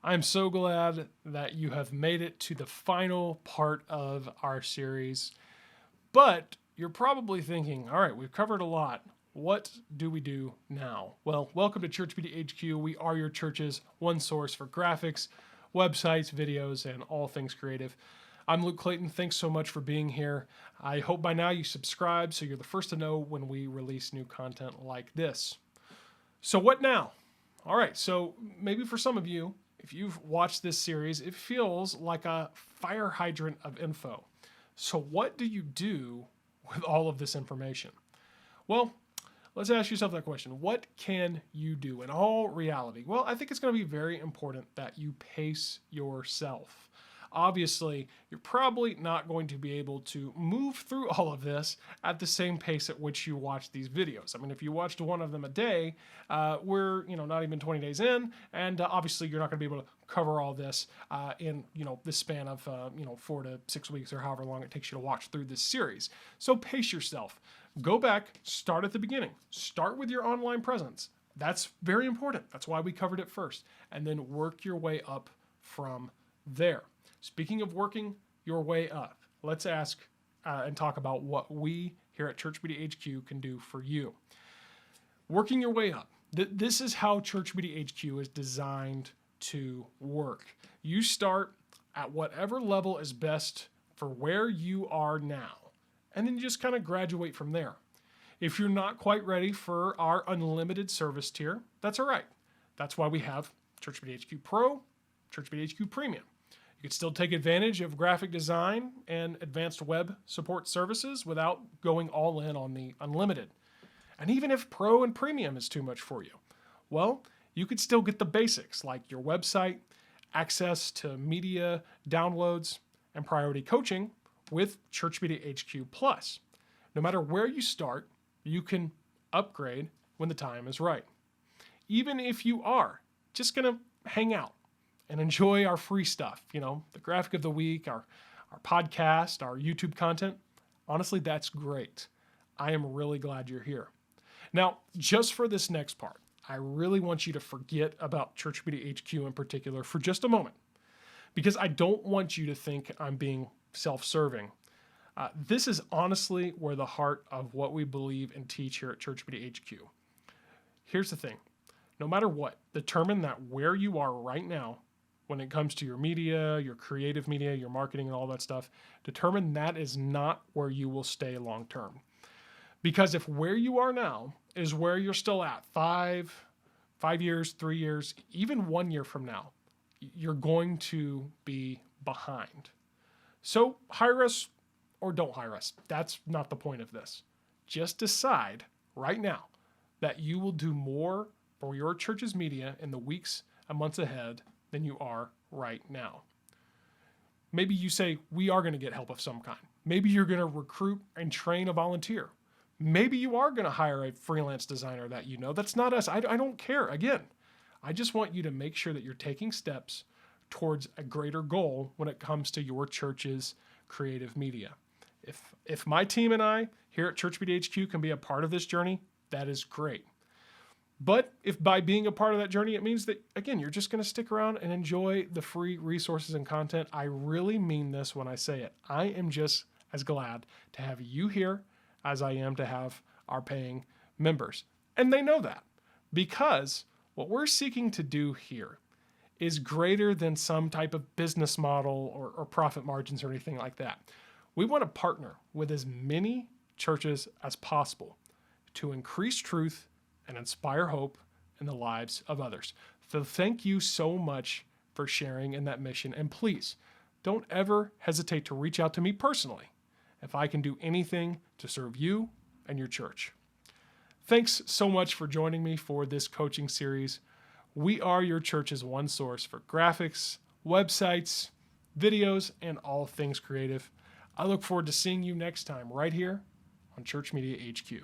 I'm so glad that you have made it to the final part of our series. But you're probably thinking, all right, we've covered a lot. What do we do now? Well, welcome to Church Media HQ. We are your church's one source for graphics, websites, videos, and all things creative. I'm Luke Clayton. Thanks so much for being here. I hope by now you subscribe so you're the first to know when we release new content like this. So what now? All right, so maybe for some of you, if you've watched this series, it feels like a fire hydrant of info. So what do you do with all of this information? Well, let's ask yourself that question. What can you do in all reality? Well, I think it's going to be very important that you pace yourself. Obviously, you're probably not going to be able to move through all of this at the same pace at which you watch these videos. I mean, if you watched one of them a day, we're not even 20 days in, and obviously you're not going to be able to cover all this in the span of 4 to 6 weeks or however long it takes you to watch through this series. So pace yourself. Go back, start at the beginning. Start with your online presence. That's very important. That's why we covered it first. And then work your way up from there. Speaking of working your way up, let's ask and talk about what we here at Church Media HQ can do for you. Working your way up. This is how Church Media HQ is designed to work. You start at whatever level is best for where you are now, and then you just kind of graduate from there. If you're not quite ready for our unlimited service tier, that's all right. That's why we have Church Media HQ Pro, Church Media HQ Premium. You can still take advantage of graphic design and advanced web support services without going all in on the unlimited. And even if Pro and Premium is too much for you, well, you could still get the basics like your website, access to media downloads, and priority coaching with Church Media HQ Plus. No matter where you start, you can upgrade when the time is right. Even if you are just going to hang out and enjoy our free stuff, the graphic of the week, our podcast, our YouTube content, honestly, that's great. I am really glad you're here. Now, just for this next part, I really want you to forget about Church Media HQ in particular for just a moment, because I don't want you to think I'm being self-serving. This is honestly where the heart of what we believe and teach here at Church Media HQ. Here's the thing. No matter what, determine that where you are right now when it comes to your media, your creative media, your marketing and all that stuff, determine that is not where you will stay long term. Because if where you are now is where you're still at 5 years, 3 years, even 1 year from now, you're going to be behind. So hire us or don't hire us. That's not the point of this. Just decide right now that you will do more for your church's media in the weeks and months ahead than you are right now. Maybe you say, we are going to get help of some kind. Maybe you're going to recruit and train a volunteer. Maybe you are going to hire a freelance designer that you know. That's not us. I don't care. Again, I just want you to make sure that you're taking steps towards a greater goal when it comes to your church's creative media. If my team and I here at Church Media HQ can be a part of this journey, that is great. But if by being a part of that journey, it means that, again, you're just going to stick around and enjoy the free resources and content, I really mean this when I say it. I am just as glad to have you here as I am to have our paying members. And they know that, because what we're seeking to do here is greater than some type of business model or profit margins or anything like that. We want to partner with as many churches as possible to increase truth and inspire hope in the lives of others. So thank you so much for sharing in that mission. And please, don't ever hesitate to reach out to me personally if I can do anything to serve you and your church. Thanks so much for joining me for this coaching series. We are your church's one source for graphics, websites, videos, and all things creative. I look forward to seeing you next time right here on Church Media HQ.